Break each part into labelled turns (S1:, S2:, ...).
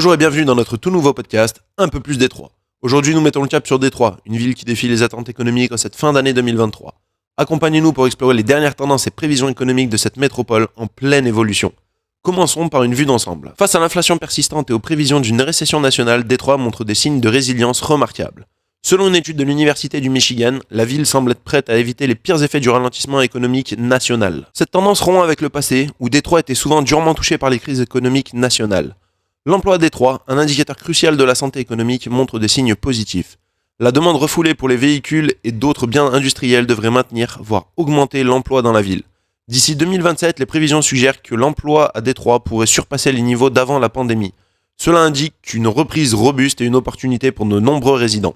S1: Bonjour et bienvenue dans notre tout nouveau podcast, Un peu plus Détroit. Aujourd'hui, nous mettons le cap sur Détroit, une ville qui défie les attentes économiques en cette fin d'année 2023. Accompagnez-nous pour explorer les dernières tendances et prévisions économiques de cette métropole en pleine évolution. Commençons par une vue d'ensemble. Face à l'inflation persistante et aux prévisions d'une récession nationale, Détroit montre des signes de résilience remarquables. Selon une étude de l'Université du Michigan, la ville semble être prête à éviter les pires effets du ralentissement économique national. Cette tendance rompt avec le passé, où Détroit était souvent durement touché par les crises économiques nationales. L'emploi à Détroit, un indicateur crucial de la santé économique, montre des signes positifs. La demande refoulée pour les véhicules et d'autres biens industriels devrait maintenir, voire augmenter l'emploi dans la ville. D'ici 2027, les prévisions suggèrent que l'emploi à Détroit pourrait surpasser les niveaux d'avant la pandémie. Cela indique qu'une reprise robuste est une opportunité pour de nombreux résidents.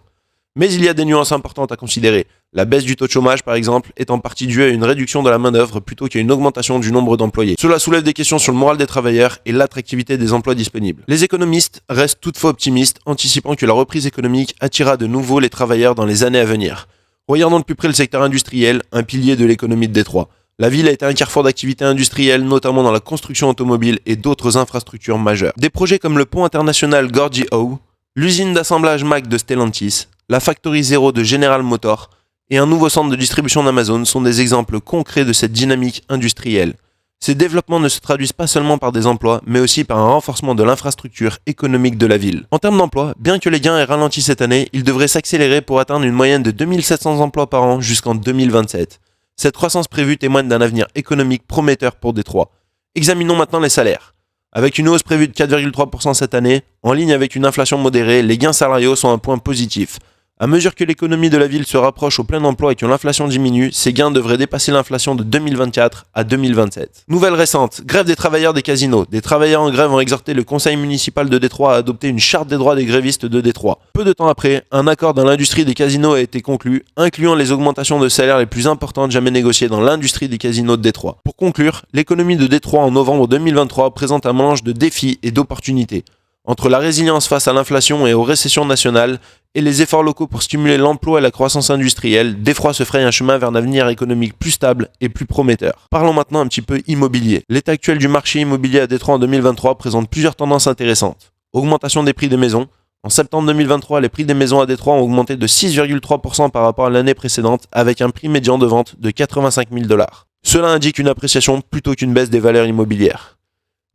S1: Mais il y a des nuances importantes à considérer. La baisse du taux de chômage, par exemple, est en partie due à une réduction de la main-d'œuvre plutôt qu'à une augmentation du nombre d'employés. Cela soulève des questions sur le moral des travailleurs et l'attractivité des emplois disponibles. Les économistes restent toutefois optimistes, anticipant que la reprise économique attirera de nouveau les travailleurs dans les années à venir. Regardons de plus près le secteur industriel, un pilier de l'économie de Détroit. La ville a été un carrefour d'activités industrielles, notamment dans la construction automobile et d'autres infrastructures majeures. Des projets comme le pont international Gordie Howe, l'usine d'assemblage Mack de Stellantis, la Factory Zero de General Motors et un nouveau centre de distribution d'Amazon sont des exemples concrets de cette dynamique industrielle. Ces développements ne se traduisent pas seulement par des emplois, mais aussi par un renforcement de l'infrastructure économique de la ville. En termes d'emploi, bien que les gains aient ralenti cette année, ils devraient s'accélérer pour atteindre une moyenne de 2700 emplois par an jusqu'en 2027. Cette croissance prévue témoigne d'un avenir économique prometteur pour Détroit. Examinons maintenant les salaires. Avec une hausse prévue de 4,3% cette année, en ligne avec une inflation modérée, les gains salariaux sont un point positif. À mesure que l'économie de la ville se rapproche au plein emploi et que l'inflation diminue, ces gains devraient dépasser l'inflation de 2024 à 2027. Nouvelle récente, grève des travailleurs des casinos. Des travailleurs en grève ont exhorté le conseil municipal de Détroit à adopter une charte des droits des grévistes de Détroit. Peu de temps après, un accord dans l'industrie des casinos a été conclu, incluant les augmentations de salaire les plus importantes jamais négociées dans l'industrie des casinos de Détroit. Pour conclure, l'économie de Détroit en novembre 2023 présente un mélange de défis et d'opportunités. Entre la résilience face à l'inflation et aux récessions nationales et les efforts locaux pour stimuler l'emploi et la croissance industrielle, Détroit se fraye un chemin vers un avenir économique plus stable et plus prometteur. Parlons maintenant un petit peu immobilier. L'état actuel du marché immobilier à Détroit en 2023 présente plusieurs tendances intéressantes. Augmentation des prix des maisons. En septembre 2023, les prix des maisons à Détroit ont augmenté de 6,3% par rapport à l'année précédente, avec un prix médian de vente de 85 000 $. Cela indique une appréciation plutôt qu'une baisse des valeurs immobilières.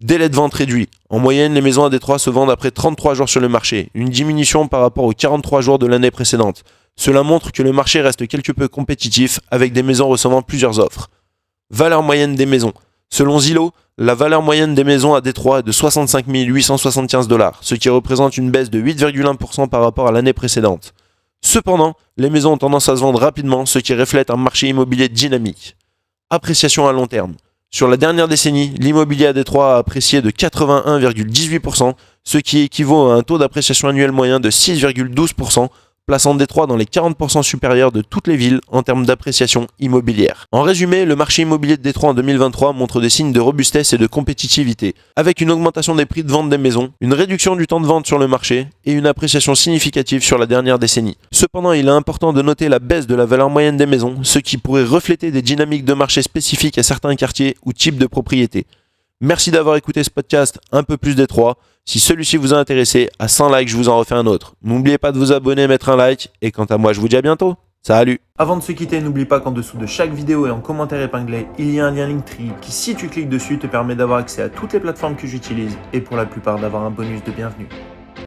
S1: Délai de vente réduit. En moyenne, les maisons à Détroit se vendent après 33 jours sur le marché, une diminution par rapport aux 43 jours de l'année précédente. Cela montre que le marché reste quelque peu compétitif, avec des maisons recevant plusieurs offres. Valeur moyenne des maisons. Selon Zillow, la valeur moyenne des maisons à Détroit est de 65 875 $, ce qui représente une baisse de 8,1% par rapport à l'année précédente. Cependant, les maisons ont tendance à se vendre rapidement, ce qui reflète un marché immobilier dynamique. Appréciation à long terme. Sur la dernière décennie, l'immobilier à Détroit a apprécié de 81,18%, ce qui équivaut à un taux d'appréciation annuel moyen de 6,12%, plaçant Détroit dans les 40% supérieurs de toutes les villes en termes d'appréciation immobilière. En résumé, le marché immobilier de Détroit en 2023 montre des signes de robustesse et de compétitivité, avec une augmentation des prix de vente des maisons, une réduction du temps de vente sur le marché et une appréciation significative sur la dernière décennie. Cependant, il est important de noter la baisse de la valeur moyenne des maisons, ce qui pourrait refléter des dynamiques de marché spécifiques à certains quartiers ou types de propriétés. Merci d'avoir écouté ce podcast Un peu plus Détroit. Si celui-ci vous a intéressé, à 100 likes, je vous en refais un autre. N'oubliez pas de vous abonner, mettre un like, et quant à moi, je vous dis à bientôt. Salut! Avant de se quitter, n'oublie pas qu'en dessous de chaque vidéo et en commentaire épinglé, il y a un lien Linktree qui, si tu cliques dessus, te permet d'avoir accès à toutes les plateformes que j'utilise et pour la plupart d'avoir un bonus de bienvenue.